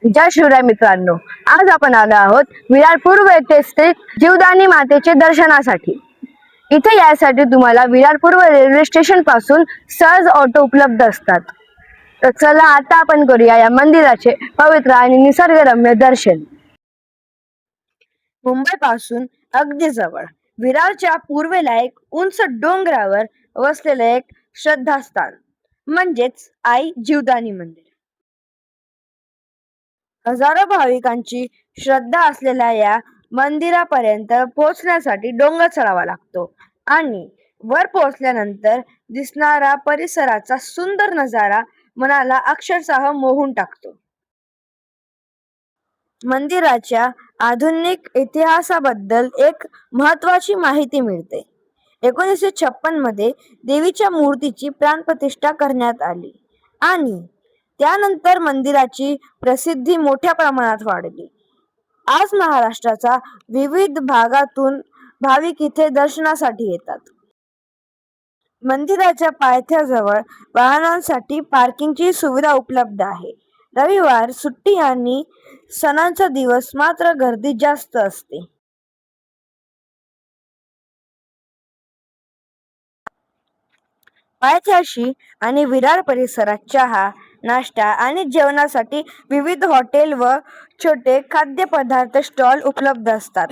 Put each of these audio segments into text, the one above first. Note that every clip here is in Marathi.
जय शिवराय मित्रांनो, आज आपण आलो आहोत विरार पूर्व येथे स्थित जीवदानी मातेचे दर्शनासाठी। इथे यासाठी तुम्हाला विरार पूर्व रेल्वे स्टेशन पासून सहज ऑटो उपलब्ध असतात। तर चला आता आपण करूया या मंदिराचे पवित्र आणि निसर्गरम्य दर्शन। मुंबई पासून अगदी जवळ विरारच्या पूर्वेला एक उंच डोंगरावर वसलेले एक श्रद्धास्थान म्हणजेच आई जीवदानी मंदिर। हजारो भाविकांची श्रद्धा असलेल्या या मंदिरापर्यंत पोहोचण्यासाठी डोंगर चढावा लागतो आणि वर पोहोचल्यानंतर दिसणारा परिसराचा सुंदर नजारा मनाला अक्षरशः मोहून टाकतो। मंदिराच्या आधुनिक इतिहासाबद्दल एक महत्त्वाची माहिती मिळते। 1956 मध्ये देवीच्या मूर्तीची प्राणप्रतिष्ठा करण्यात आली आणि त्यानंतर मंदिराची प्रसिद्धी मोठ्या प्रमाणात वाढली। आज महाराष्ट्राच्या विविध भागातून भाविक इथे दर्शनासाठी येतात। मंदिराच्या पायथ्याजवळ वाहनांसाठी पार्किंगची सुविधा उपलब्ध आहे। रविवार, सुट्टी आणि सणांचा दिवस मात्र गर्दी जास्त असते। पायथ्याशी आणि विरार परिसरात चहा, नाश्ता आणि जेवणासाठी विविध हॉटेल व छोटे खाद्यपदार्थ स्टॉल उपलब्ध असतात।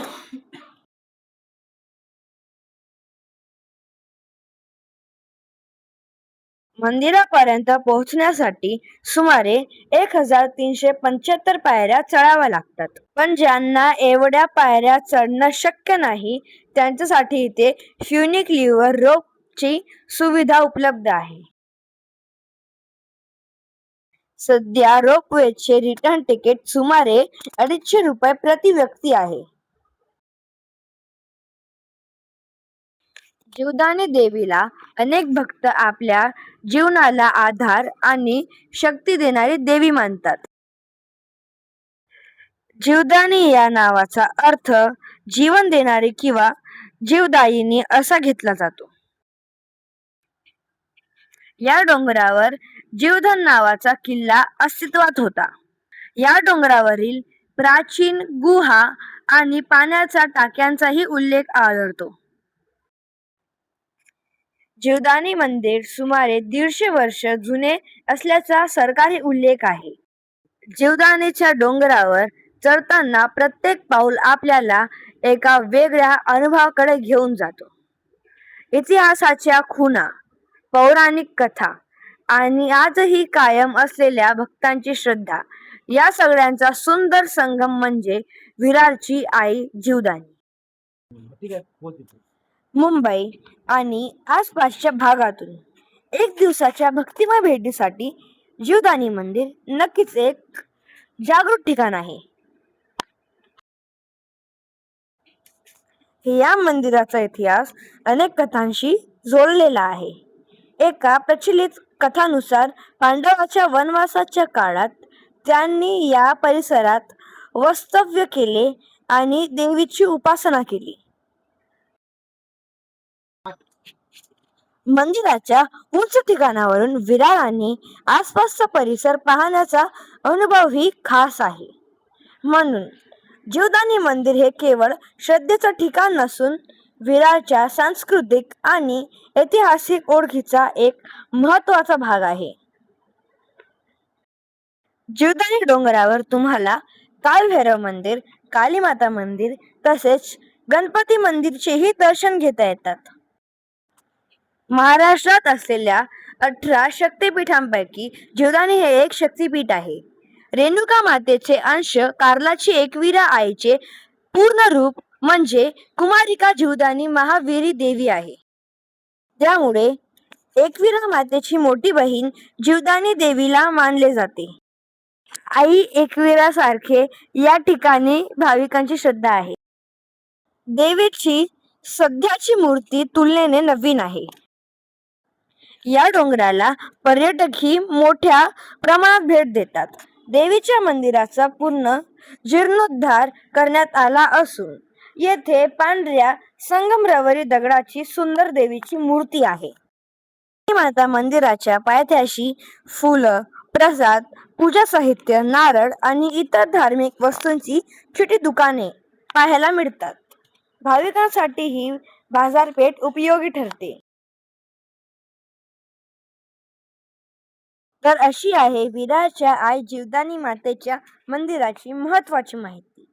मंदिरापर्यंत पोहोचण्यासाठी सुमारे 1375 पायऱ्या चढाव्या लागतात। पण ज्यांना एवढ्या पायऱ्या चढणं शक्य नाही त्यांच्यासाठी इथे फ्युनिक्युलर रोपची सुविधा उपलब्ध आहे। सध्या रोपवेचे रिटर्न तिकीट सुमारे 250 रुपये प्रति व्यक्ती आहे। जीवदानी देवीला अनेक भक्त आपल्या जीवनाला आधार आणि शक्ती देणारी देवी मानतात। जीवदानी या नावाचा अर्थ जीवन देणारी किंवा जीवदायिनी असा घेतला जातो। या डोंगरावर जीवधन नावाचा किल्ला अस्तित्वात होता। या डोंगरावरील प्राचीन गुहा आणि पाण्याच्या टाक्यांचाही उल्लेख आढळतो। जीवदानी मंदिर सुमारे 150 वर्ष जुने असल्याचा सरकारी उल्लेख आहे। जीवदानीच्या डोंगरावर चढताना प्रत्येक पाऊल आपल्याला एका वेगळ्या अनुभवाकडे घेऊन जातो। इतिहासाच्या खुणा, पौराणिक कथा आणि आजही कायम असलेल्या भक्तांची श्रद्धा या सगळ्यांचा सुंदर संगम म्हणजे विरारची आई जीवदानी। मुंबई आणि आसपासच्या भागातून एक दिवसाच्या भक्तिमय भेटीसाठी जीवदानी मंदिर नक्कीच एक जागृत ठिकाण आहे। या मंदिराचा इतिहास अनेक कथांशी जोडलेला आहे। एका प्रचलित कथानुसार पांडवांच्या वनवासाच्या काळात त्यांनी या परिसरात वास्तव्य केले आणि देवीची उपासना केली। मंदिराच्या उंच ठिकाणावरून विरार आणि आसपासचा परिसर पाहण्याचा अनुभवही खास आहे। म्हणून जीवदानी मंदिर हे केवळ श्रद्धेचं ठिकाण नसून विरारच्या सांस्कृतिक आणि ऐतिहासिक ओळखीचा एक महत्त्वाचा भाग आहे। जीवदानी डोंगरावर तुम्हाला कालभैरव मंदिर, कालीमाता मंदिर तसेच गणपती मंदिरचेही दर्शन घेता येतात। महाराष्ट्रात असलेल्या 18 शक्तिपीठांपैकी जीवदानी हे एक शक्तिपीठ आहे। रेणुका मातेचे अंश कार्लाची एकविरा आईचे पूर्ण रूप म्हणजे कुमारिका जीवदानी महावीरी देवी आहे। त्यामुळे एकविरा मातेची मोठी बहीण जीवदानी देवीला मानले जाते। आई एकविरा सारखे या ठिकाणी भाविकांची श्रद्धा आहे। देवीची सध्याची मूर्ती तुलनेने नवीन आहे। या डोंगराला पर्यटकही मोठ्या प्रमाणात भेट देतात। देवीच्या मंदिराचा पूर्ण जीर्णोद्धार करण्यात आला असून येथे पांढऱ्या संगमरवरी दगडाची सुंदर देवीची मूर्ती आहे। माता मंदिराच्या पायथ्याशी फुलं, प्रसाद, पूजा साहित्य, नारळ आणि इतर धार्मिक वस्तूंची छोटी दुकाने पाहायला मिळतात. भाविकांसाठी ही बाजारपेठ उपयोगी ठरते. तर अशी आहे विरारच्या आई जीवदानी मातेच्या मंदिराची महत्त्वाची माहिती.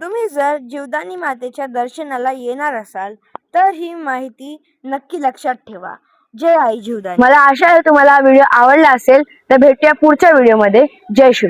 तुम्ही जर जीवदानी मातेच्या दर्शनाला येणार असाल तर ही माहिती नक्की लक्षात ठेवा. जय आई जीवदानी. मला आशा आहे तुम्हाला हा व्हिडिओ आवडला असेल. तर भेटूया पुढच्या व्हिडिओमध्ये. जय श्री